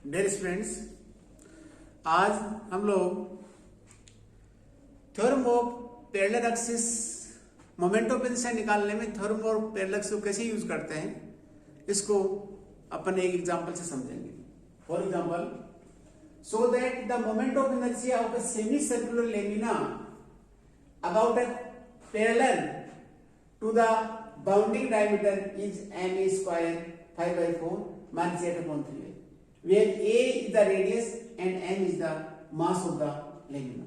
Dear students, आज हम लोग theorem of parallel axis moment of inertia निकालने में थ्योरम ऑफ पैरेलल एक्सिस को कैसे यूज करते हैं, इसको अपन एक एग्जांपल से समझेंगे. For example, so that the moment of inertia of a semi circular lamina about a parallel to the bounding diameter is m square 5/4 minus 8/3, where a is the radius and m is the mass of the lamina.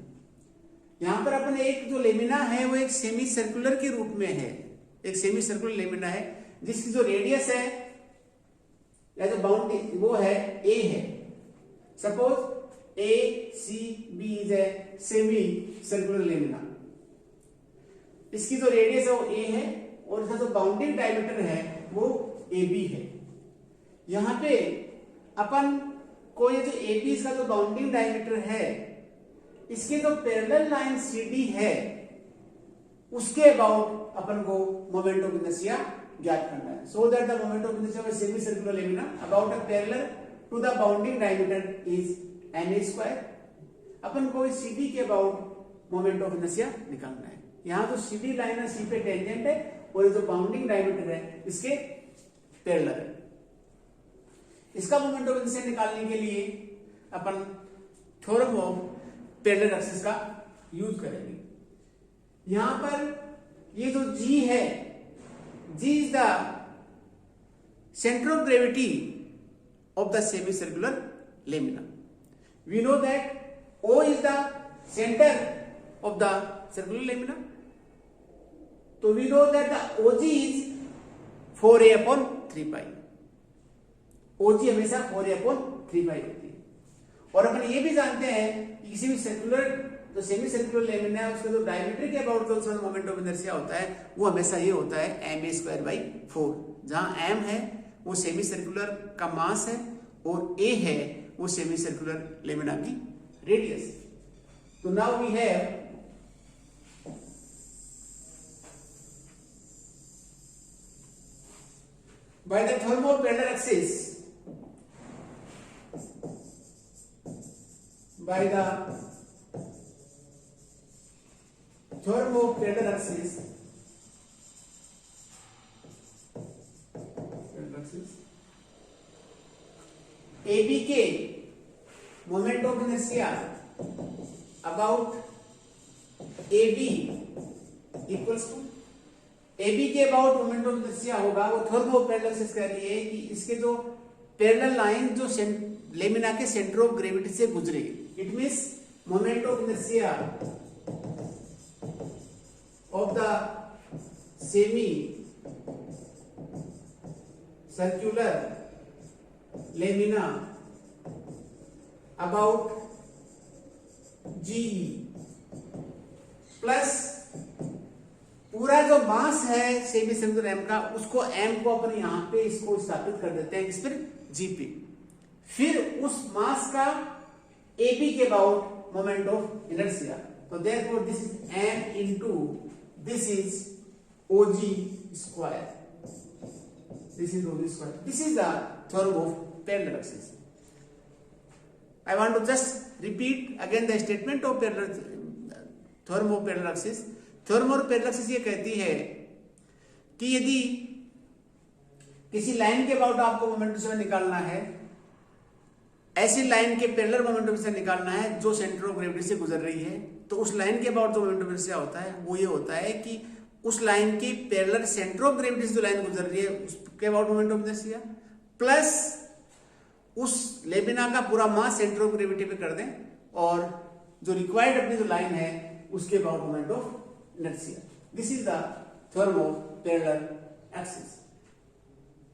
यहां पर अपन एक जो lamina है वो एक semi circular के रूप में है. एक सेमी सर्कुलर लेमिना है जिसकी जो रेडियस है या जो बाउंड्री वो है a है. Suppose a c b is a semi circular lamina. इसकी जो रेडियस है वो a है और इसका जो बाउंडिंग डायमीटर है वो AB है. यहां पे अपन को ये जो AB इसका जो बाउंडिंग डायमीटर है, इसके जो पैरेलल लाइन CD है उसके अबाउट अपन को मोमेंट ऑफ इनर्शिया ज्ञात करना है. So that the moment of inertia of a semi circular lamina about a parallel to the bounding diameter is m square. अपन को इस CD के अबाउट मोमेंट ऑफ इनर्शिया निकालना है. यहां जो CD लाइन है C पे टेंजेंट है और जो बाउंडिंग डायमीटर है इसके पैरेलल है. इसका मोमेंट ऑफ इनर्शिया निकालने के लिए अपन थ्योरम ऑफ पैरेलल एक्सिस का यूज करेंगे. यहां पर ये जो G है, G is the centre of gravity of the semi circular lamina. We know that O is the centre of the circular lamina. तो we know that the OG is 4a/3 pi. OG हमेशा 4a/3 पाई होती है. और अपन ये भी जानते हैं कि किसी भी सर्कुलर जो सेमी सर्कुलर लेमिना है उसका जो डायमीटर के अबाउट जो मोमेंट ऑफ इनर्शिया होता है वो हमेशा ये होता है ma²/4. जहां m है वो सेमी सर्कुलर का मास है और a है वो सेमी सर्कुलर लेमिना की रेडियस. तो now we have by the theorem of parallel axis, by the theorem of parallel axis, AB के moment of inertia about AB equals to AB के about moment of inertia होगा वो theorem of parallel axis कह रही है कि इसके जो पैरेलल लाइन जो लेमिना के सेंटर ऑफ ग्रेविटी से गुजरेगी. It means moment of inertia of the semi circular lamina about GE plus पूरा जो मास है सेमी सर्कुलर m का उसको m को अपन यहां पे इसको स्थापित कर देते हैं किस पर G पे. फिर उस मास का AB के अबाउट मोमेंट ऑफ इनर्शिया. तो therefore this is m into this is OG square. This is OG square. This is the theorem of parallel axis. I want to just repeat again the statement of theorem of parallel axis. Theorem of parallel axis ये कहती है कि यदि किसी line के about आपको moment of inertia निकालना है, ऐसी लाइन के पैरेलल मोमेंट ऑफ इनर्शिया निकालना है जो सेंटर ऑफ ग्रेविटी से गुजर रही है, तो उस लाइन के अबाउट जो मोमेंट ऑफ इनर्शिया होता है वो ये होता है कि उस लाइन की पैरेलल सेंटर ऑफ ग्रेविटी से जो लाइन गुजर रही है उसके about moment of inertia plus उस लेमिना का पूरा मास सेंटर ऑफ ग्रेविटी पे कर दें और जो रिक्वायर्ड अपनी जो लाइन है उसके about moment of inertia. This is the theorem of parallel axis.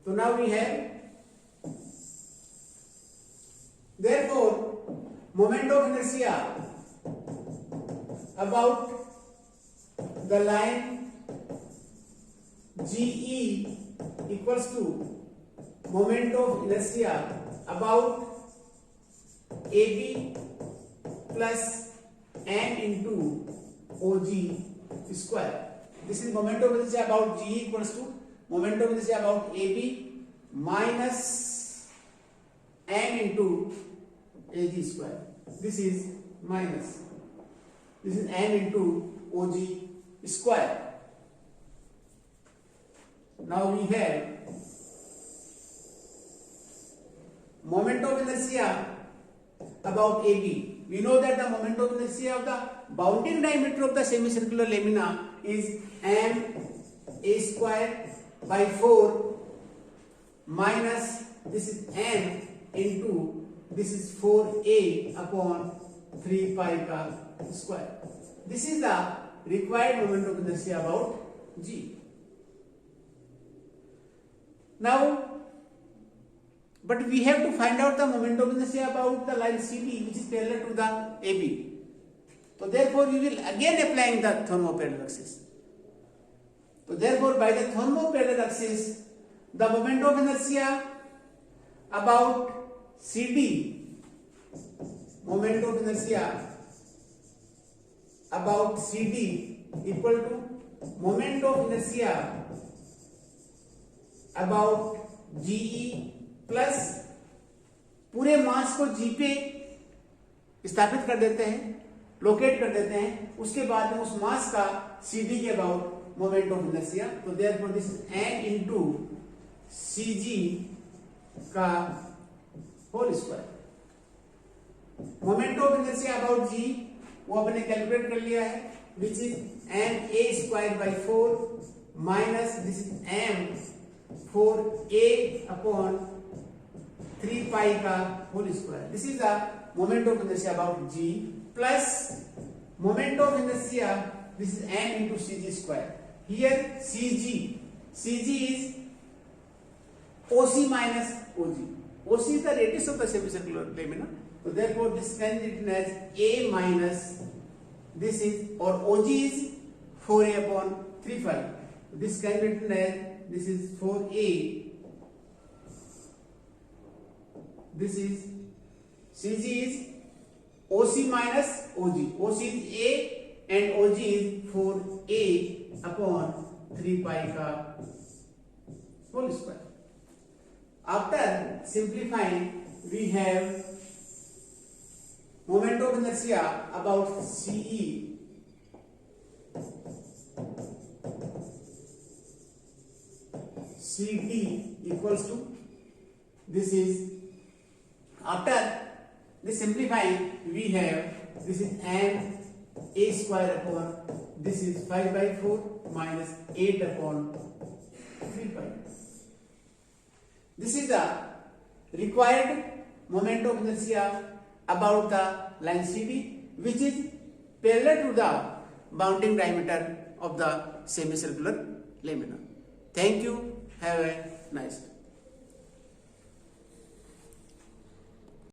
So now we have, therefore moment of inertia about the line GE equals to moment of inertia about AB plus m into OG square. This is moment of inertia about G equals to moment of inertia about AB minus m into ag square. This is minus. This is m into og square. Now we have moment of inertia about AB. We know that the moment of inertia of the bounding diameter of the semicircular lamina is m a square by 4 minus this is m into this is 4a upon 3 pi ka square. This is the required moment of inertia about G. Now, but we have to find out the moment of inertia about the line CD which is parallel to the AB. So therefore we will again applying the thermoparallel axis. So therefore by the thermoparallel axis the moment of inertia about CD, moment of inertia about CD equal to moment of inertia about GE plus पूरे मास को G पे स्थापित कर देते हैं, locate कर देते हैं, उसके बाद में उस मास का CD के अबाउट मोमेंट ऑफ इनर्शिया. तो therefore this is m into CG का whole square. Moment of inertia about G वो अपने कैलकुलेट कर लिया है, which is m a square by 4 minus this is m 4a upon 3 pi का whole square. This is the moment of inertia about G plus moment of inertia this is m into CG square. Here CG is OC minus OG. OC is the radius of the semicircular lamina. So therefore this can be written as A minus this is, or OG is 4a upon 3 pi. This can be written as this is 4a. This is CG is OC minus OG. OC is A and OG is 4a upon 3 pi ka whole square. After simplifying, we have moment of inertia about CE CD equals to this is. After this simplifying, we have this is m a square upon this is 5 by 4 minus 8 upon 3 pi. This is the required moment of inertia about the line CD which is parallel to the bounding diameter of the semicircular lamina. Thank you. Have a nice day.